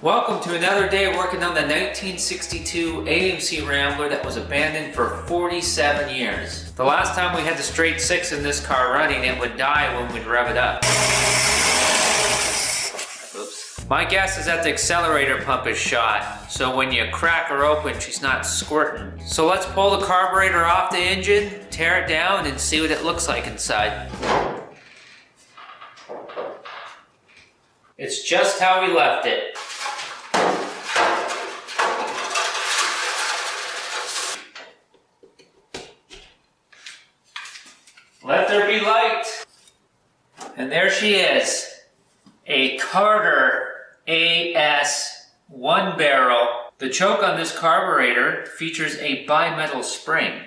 Welcome to another day working on the 1962 AMC Rambler that was abandoned for 47 years. The last time we had the straight six in this car running, it would die when we'd rev it up. Oops. My guess is that the accelerator pump is shot, so when you crack her open, she's not squirting. So let's pull the carburetor off the engine, tear it down, and see what it looks like inside. It's just how we left it. Let there be light. And there she is. A Carter AS 1 barrel. The choke on this carburetor features a bimetal spring.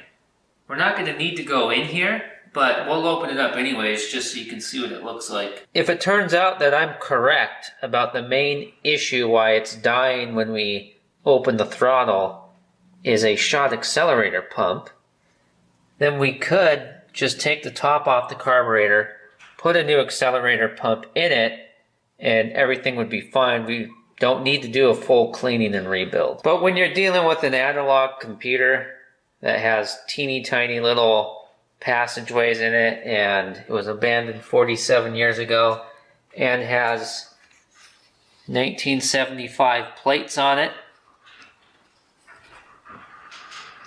We're not going to need to go in here, but we'll open it up anyways just so you can see what it looks like. If it turns out that I'm correct about the main issue why it's dying when we open the throttle is a shot accelerator pump, then we could just take the top off the carburetor, put a new accelerator pump in it, and everything would be fine. We don't need to do a full cleaning and rebuild. But when you're dealing with an analog computer that has teeny tiny little passageways in it, and it was abandoned 47 years ago, and has 1975 plates on it,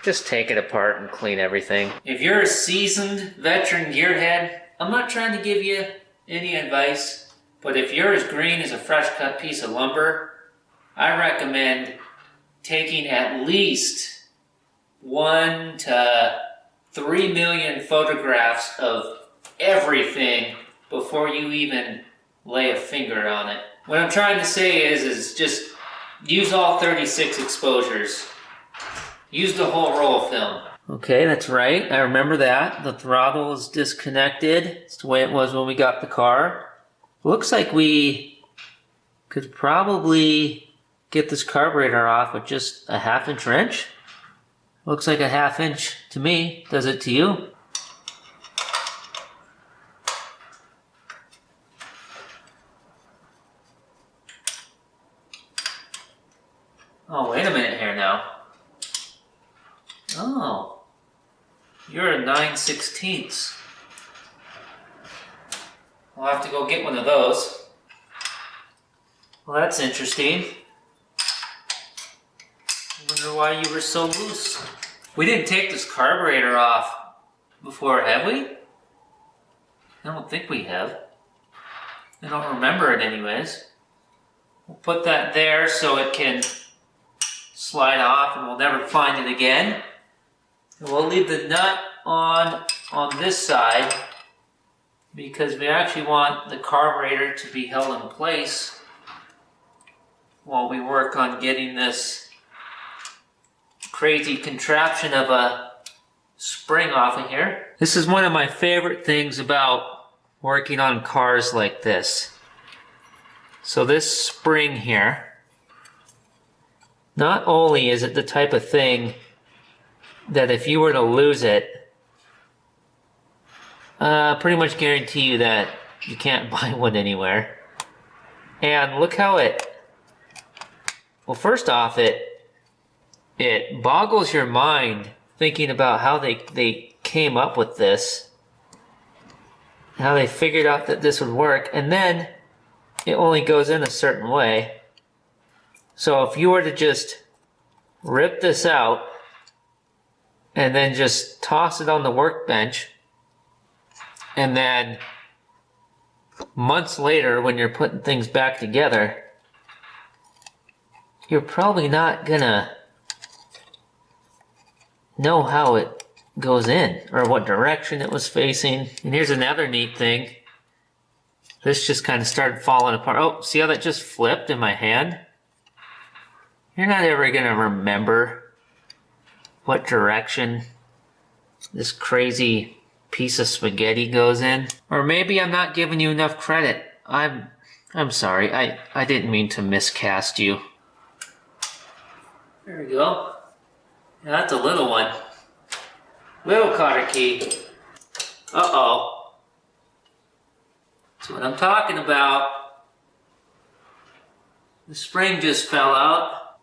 just take it apart and clean everything. If you're a seasoned veteran gearhead, I'm not trying to give you any advice, but if you're as green as a fresh cut piece of lumber, I recommend taking at least 1 to 3 million photographs of everything before you even lay a finger on it. What I'm trying to say is just use all 36 exposures. Use the whole roll of film. Okay, that's right. I remember that. The throttle is disconnected. It's the way it was when we got the car. Looks like we could probably get this carburetor off with just a 1/2 inch wrench. Looks like a 1/2 inch to me. Does it to you? Oh, wait a minute here now. Oh, you're a 9/16. I'll have to go get one of those. Well, that's interesting. I wonder why you were so loose. We didn't take this carburetor off before, have we? I don't think we have. I don't remember it anyways. We'll put that there so it can slide off and we'll never find it again. And we'll leave the nut on this side because we actually want the carburetor to be held in place while we work on getting this crazy contraption of a spring off of here. This is one of my favorite things about working on cars like this. So this spring here, not only is it the type of thing that if you were to lose it, pretty much guarantee you that you can't buy one anywhere. And look how well, first off, it boggles your mind thinking about how they came up with this, how they figured out that this would work, and then it only goes in a certain way. So if you were to just rip this out and then just toss it on the workbench, and then months later when you're putting things back together, you're probably not gonna know how it goes in or what direction it was facing. And here's another neat thing. This just kind of started falling apart. Oh, see how that just flipped in my hand? You're not ever gonna remember what direction this crazy piece of spaghetti goes in. Or maybe I'm not giving you enough credit. I'm sorry. I didn't mean to miscast you. There we go. Yeah, that's a little one. Little cotter key. Uh-oh. That's what I'm talking about. The spring just fell out.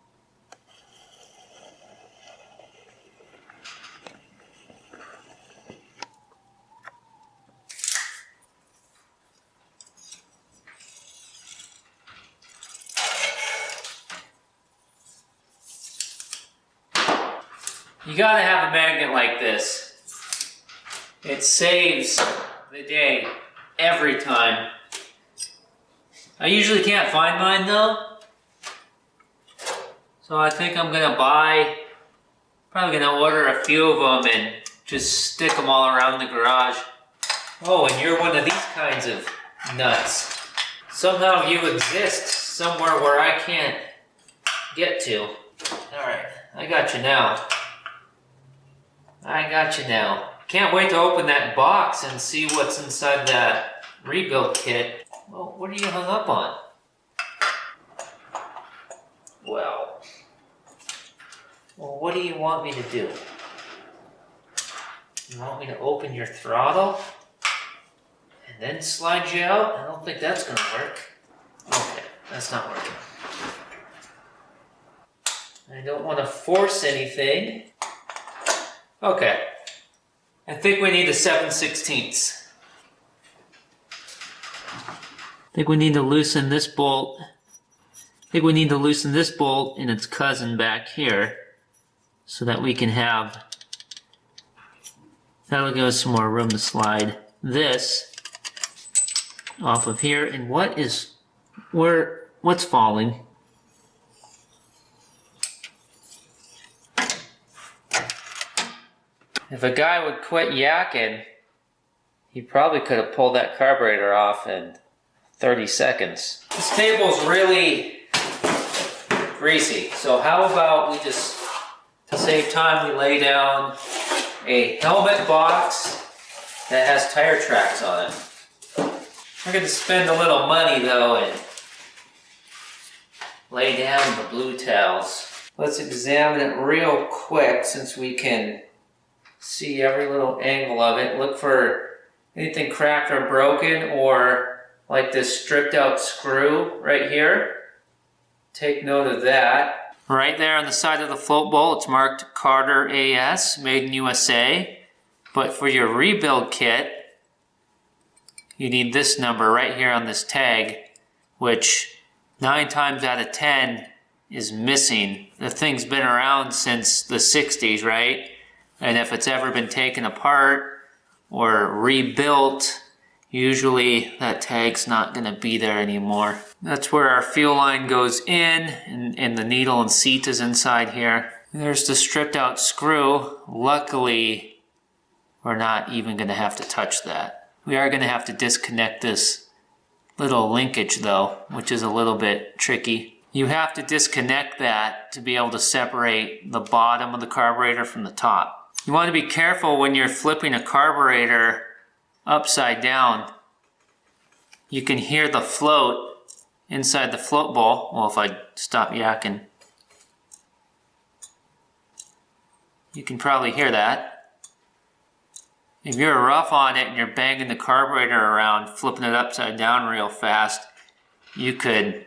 You gotta have a magnet like this. It saves the day every time. I usually can't find mine though. So I think I'm gonna probably gonna order a few of them and just stick them all around the garage. Oh, and you're one of these kinds of nuts. Somehow you exist somewhere where I can't get to. Alright, I got you now. I got you now. Can't wait to open that box and see what's inside that rebuild kit. Well, what are you hung up on? Well, what do you want me to do? You want me to open your throttle and then slide you out? I don't think that's gonna work. Okay, that's not working. I don't want to force anything. Okay, I think we need a 7/16. I think we need to loosen this bolt. I think we need to loosen this bolt and its cousin back here so that we can have, that'll give us some more room to slide this off of here. And what's falling? If a guy would quit yakking, he probably could have pulled that carburetor off in 30 seconds. This table's really greasy, so how about we just, to save time, we lay down a helmet box that has tire tracks on it. We're going to spend a little money though and lay down the blue towels. Let's examine it real quick since we can see every little angle of it. Look for anything cracked or broken, or like this stripped out screw right here. Take note of that. Right there on the side of the float bowl, it's marked Carter AS, made in USA. But for your rebuild kit, you need this number right here on this tag, which 9 times out of 10 is missing. The thing's been around since the 60s, right? And if it's ever been taken apart or rebuilt, usually that tag's not going to be there anymore. That's where our fuel line goes in, and the needle and seat is inside here. And there's the stripped out screw. Luckily, we're not even going to have to touch that. We are going to have to disconnect this little linkage though, which is a little bit tricky. You have to disconnect that to be able to separate the bottom of the carburetor from the top. You want to be careful when you're flipping a carburetor upside down. You can hear the float inside the float bowl. Well, if I stop yakking, you can probably hear that. If you're rough on it and you're banging the carburetor around, flipping it upside down real fast, you could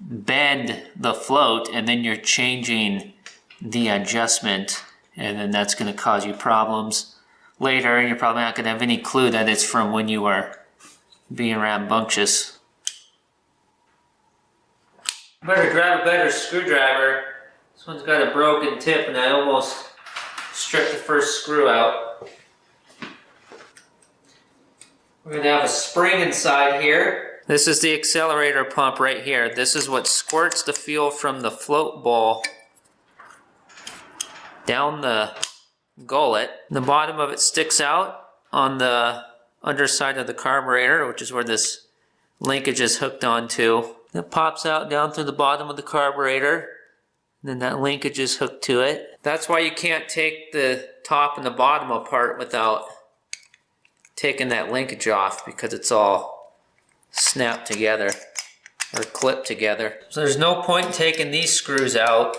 bend the float and then you're changing the adjustment, and then that's going to cause you problems later, and you're probably not going to have any clue that it's from when you were being rambunctious. Better grab a better screwdriver. This one's got a broken tip and I almost stripped the first screw out. We're going to have a spring inside here. This is the accelerator pump right here. This is what squirts the fuel from the float bowl down the gullet. The bottom of it sticks out on the underside of the carburetor, which is where this linkage is hooked onto. It pops out down through the bottom of the carburetor, and then that linkage is hooked to it. That's why you can't take the top and the bottom apart without taking that linkage off, because it's all snapped together or clipped together. So there's no point in taking these screws out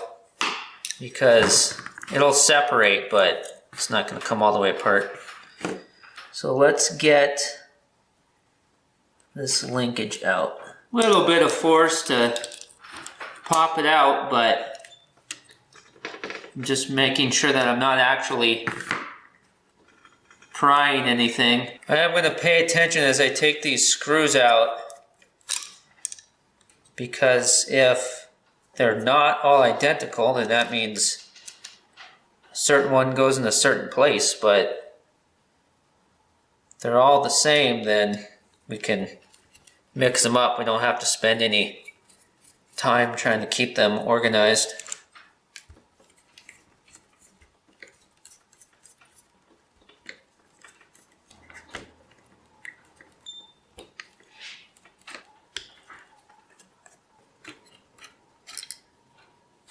because it'll separate, but it's not going to come all the way apart. So let's get this linkage out. A little bit of force to pop it out, but I'm just making sure that I'm not actually prying anything. I am going to pay attention as I take these screws out, because if they're not all identical, then that means a certain one goes in a certain place, but if they're all the same, then we can mix them up. We don't have to spend any time trying to keep them organized.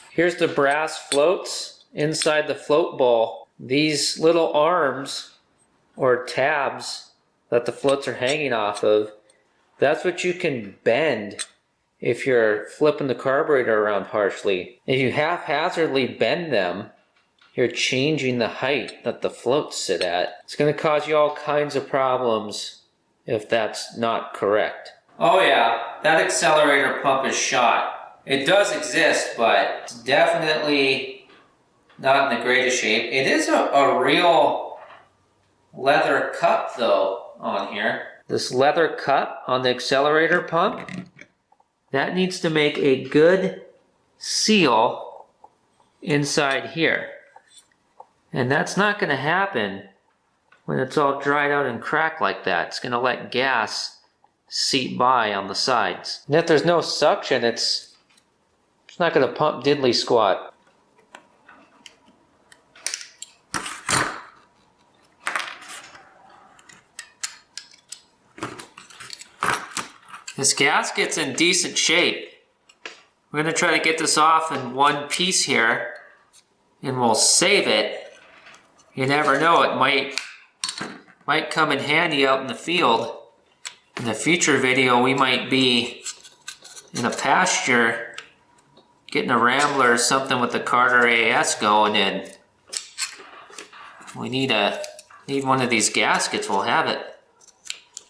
Here's the brass floats inside the float ball. These little arms or tabs that the floats are hanging off of, that's what you can bend if you're flipping the carburetor around harshly. If you haphazardly bend them, you're changing the height that the floats sit at. It's going to cause you all kinds of problems if that's not correct. Oh yeah, that accelerator pump is shot. It does exist, but it's definitely not in the greatest shape. It is a real leather cup though on here. This leather cup on the accelerator pump, that needs to make a good seal inside here. And that's not going to happen when it's all dried out and cracked like that. It's going to let gas seep by on the sides. And if there's no suction, it's not going to pump diddly squat. This gasket's in decent shape. We're going to try to get this off in one piece here, and we'll save it. You never know, it might come in handy out in the field. In the future video, we might be in a pasture getting a Rambler or something with the Carter AS going, and we need one of these gaskets. We'll have it.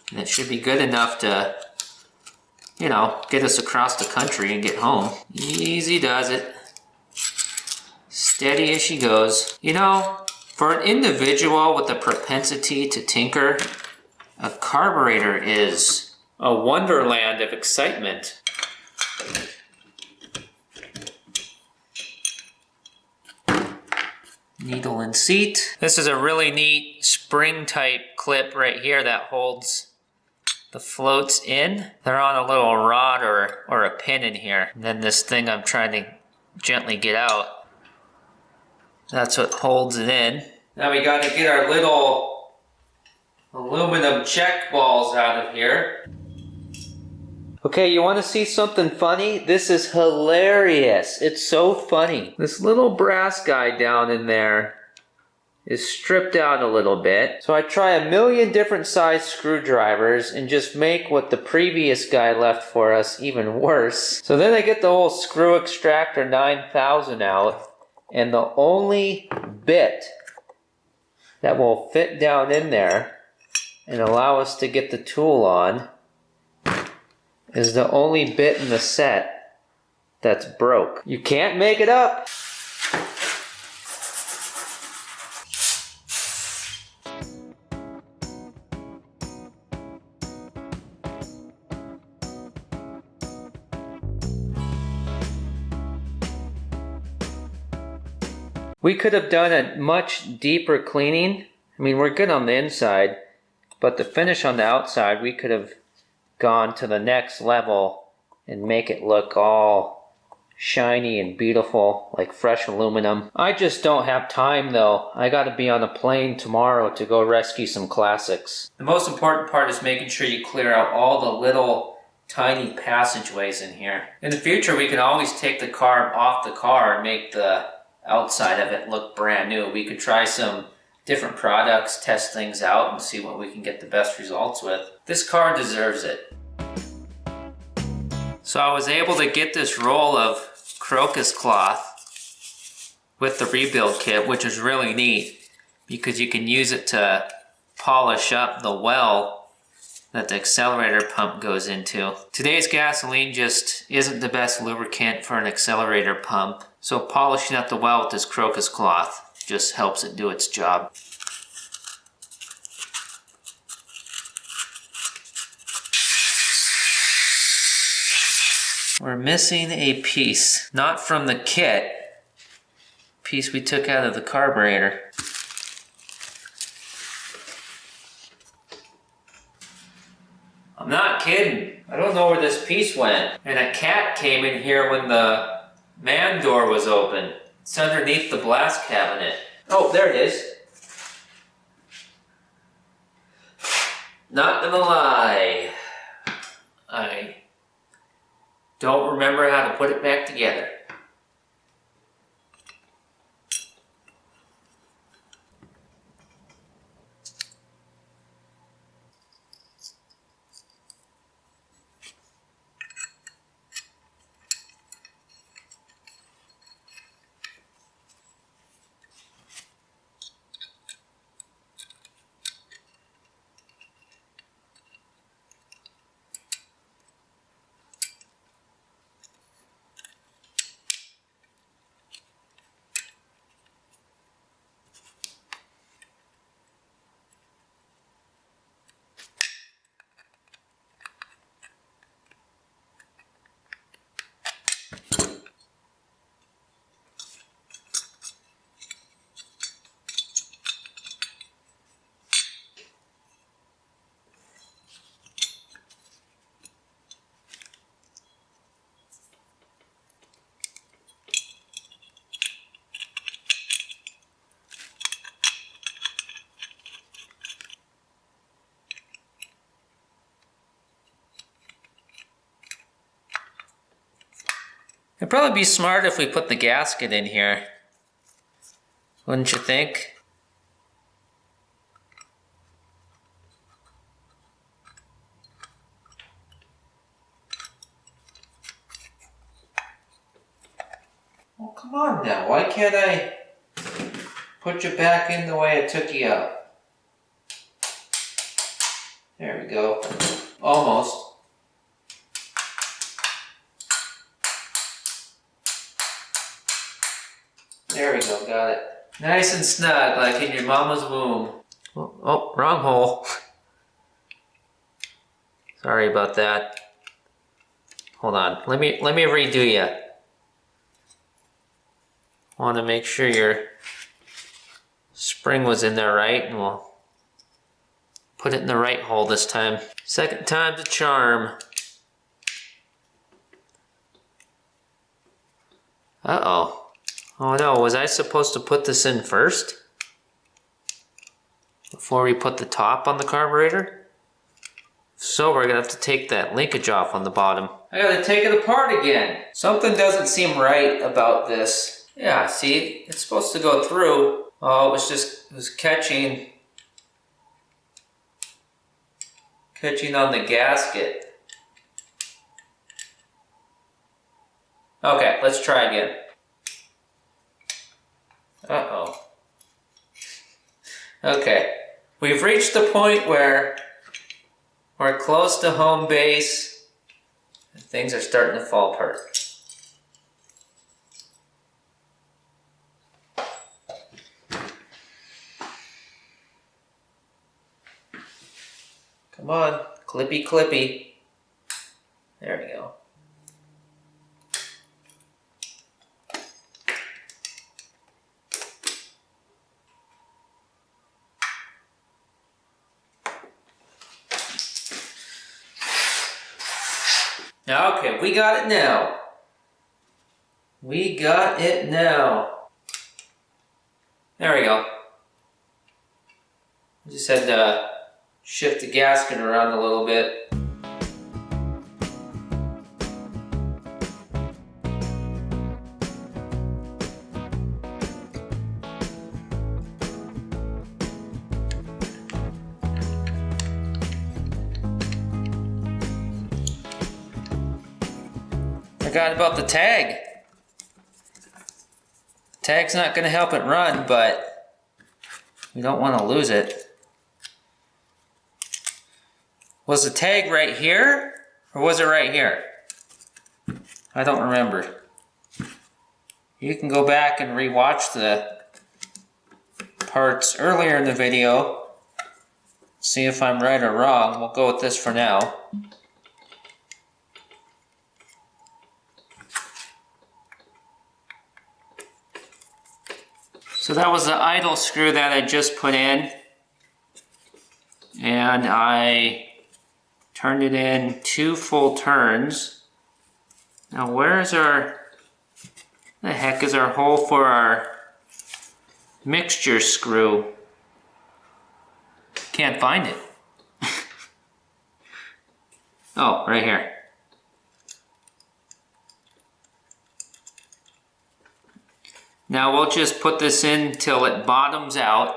And it should be good enough to, you know, get us across the country and get home. Easy does it. Steady as she goes. You know, for an individual with a propensity to tinker, a carburetor is a wonderland of excitement. Needle and seat. This is a really neat spring type clip right here that holds the floats in. They're on a little rod or a pin in here. And then this thing I'm trying to gently get out, that's what holds it in. Now we got to get our little aluminum check balls out of here. Okay, you want to see something funny? This is hilarious. It's so funny. This little brass guy down in there is stripped out a little bit. So I try a million different size screwdrivers and just make what the previous guy left for us even worse. So then I get the whole screw extractor 9000 out, and the only bit that will fit down in there and allow us to get the tool on is the only bit in the set that's broke. You can't make it up. We could have done a much deeper cleaning. I mean, we're good on the inside, but the finish on the outside, we could have gone to the next level and make it look all shiny and beautiful like fresh aluminum. I just don't have time though. I gotta be on a plane tomorrow to go rescue some classics. The most important part is making sure you clear out all the little tiny passageways in here. In the future, we can always take the carb off the car and make the outside of it look brand new. We could try some different products, test things out, and see what we can get the best results with. This car deserves it. So I was able to get this roll of crocus cloth with the rebuild kit, which is really neat because you can use it to polish up the well that the accelerator pump goes into. Today's gasoline just isn't the best lubricant for an accelerator pump, so polishing up the well with this crocus cloth just helps it do its job. We're missing a piece, not from the kit, piece we took out of the carburetor. I'm not kidding. I don't know where this piece went. And a cat came in here when the man door was open. It's underneath the blast cabinet. Oh, there it is. Not gonna lie, I don't remember how to put it back together. It'd probably be smart if we put the gasket in here. Wouldn't you think? Well, come on now. Why can't I put you back in the way I took you out? There we go. Almost. There we go, got it. Nice and snug, like in your mama's womb. Oh, wrong hole. Sorry about that. Hold on, let me redo you. Want to make sure your spring was in there right, and we'll put it in the right hole this time. Second time's a charm. Uh-oh. Oh no, was I supposed to put this in first? Before we put the top on the carburetor? So we're gonna have to take that linkage off on the bottom. I gotta take it apart again. Something doesn't seem right about this. Yeah, see, it's supposed to go through. Oh, it was catching on the gasket. Okay, let's try again. Uh-oh. Okay, we've reached the point where we're close to home base and things are starting to fall apart. Come on, clippy clippy. There we go. Okay, we got it now. We got it now. There we go. Just had to shift the gasket around a little bit. Forgot about the tag. The tag's not going to help it run, but we don't want to lose it. Was the tag right here? Or was it right here? I don't remember. You can go back and rewatch the parts earlier in the video. See if I'm right or wrong. We'll go with this for now. So that was the idle screw that I just put in. And I turned it in 2 full turns. Now where the heck is our hole for our mixture screw? Can't find it. Oh, right here. Now we'll just put this in till it bottoms out.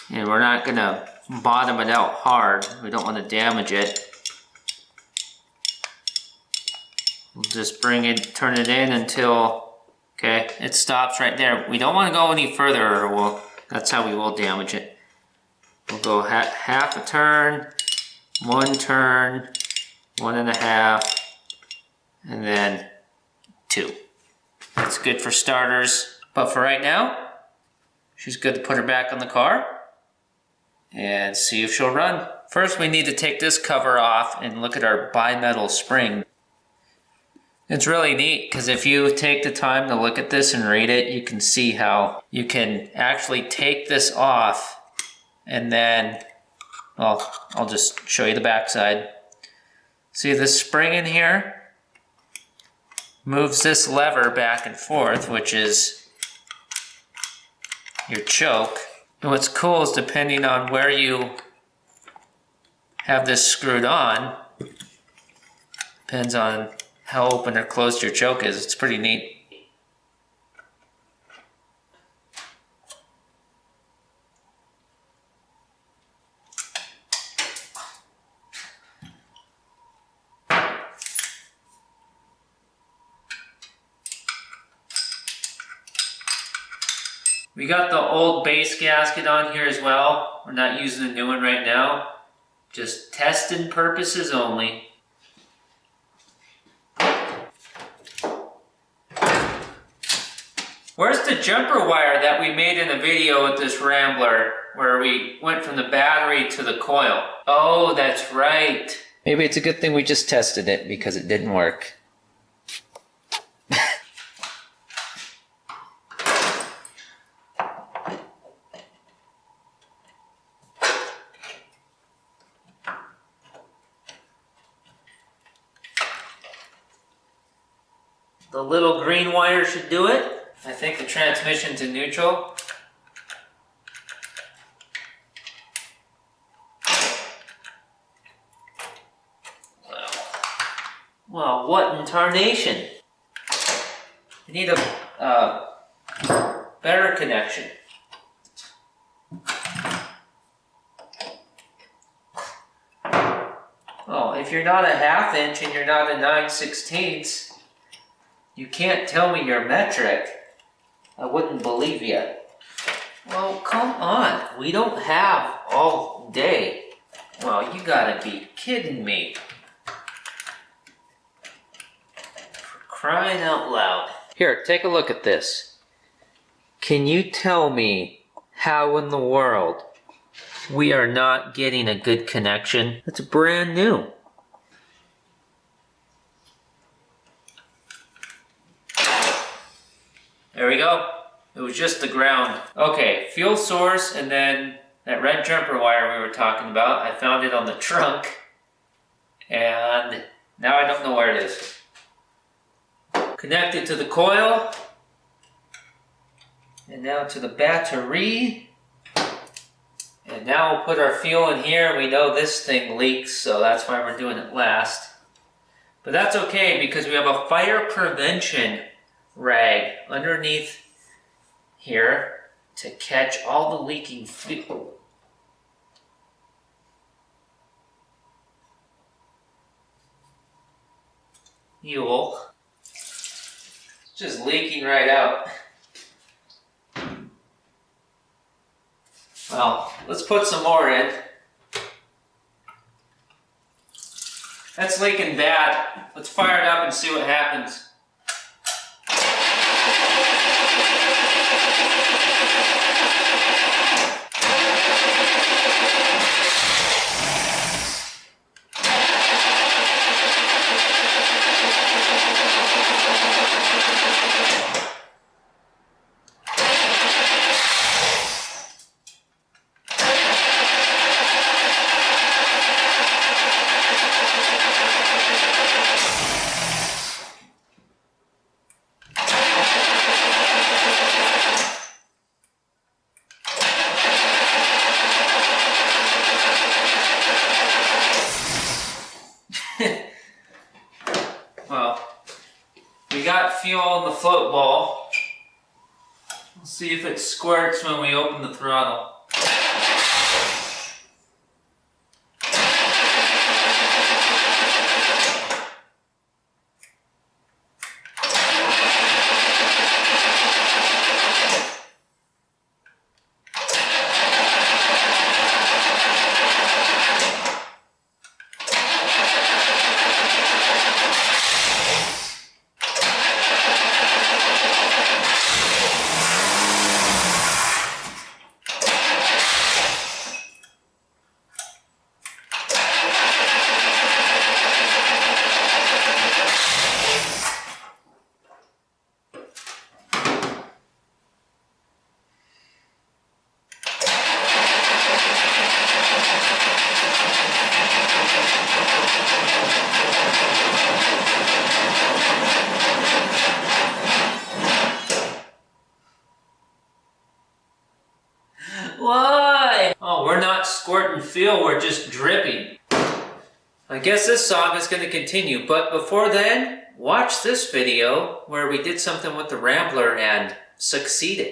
And we're not gonna bottom it out hard. We don't want to damage it. We'll just turn it in until, okay, it stops right there. We don't want to go any further or that's how we will damage it. We'll go half a turn, 1 turn, 1.5, and then 2. That's good for starters. But for right now, she's good to put her back on the car and see if she'll run. First, we need to take this cover off and look at our bimetal spring. It's really neat because if you take the time to look at this and read it, you can see how you can actually take this off and then, well, I'll just show you the backside. See this spring in here? Moves this lever back and forth, which is your choke. And what's cool is depending on where you have this screwed on, depends on how open or closed your choke is. It's pretty neat. We got the old base gasket on here as well. We're not using the new one right now. Just testing purposes only. Where's the jumper wire that we made in the video with this Rambler where we went from the battery to the coil? Oh, that's right. Maybe it's a good thing we just tested it because it didn't work. The little green wire should do it. I think the transmission's in neutral. Well, what in tarnation? We need a better connection. Oh, if you're not a 1/2 inch and you're not a 9/16, you can't tell me your metric. I wouldn't believe you. Well, come on. We don't have all day. Well, you gotta be kidding me. For crying out loud. Here, take a look at this. Can you tell me how in the world we are not getting a good connection? It's brand new. There we go. It was just the ground. Okay, fuel source and then that red jumper wire we were talking about. I found it on the trunk and now I don't know where it is. Connected to the coil and now to the battery. And now we'll put our fuel in here. We know this thing leaks, so that's why we're doing it last. But that's okay because we have a fire prevention rag underneath here to catch all the leaking fuel. It's just leaking right out. Well, Let's put some more in. That's leaking bad. Let's fire it up and see what happens. Well, we got fuel in the float ball. We'll see if it squirts when we open the throttle. Why? Oh, we're not squirting fuel, we're just dripping. I guess this song is going to continue, but before then, watch this video where we did something with the Rambler and succeeded.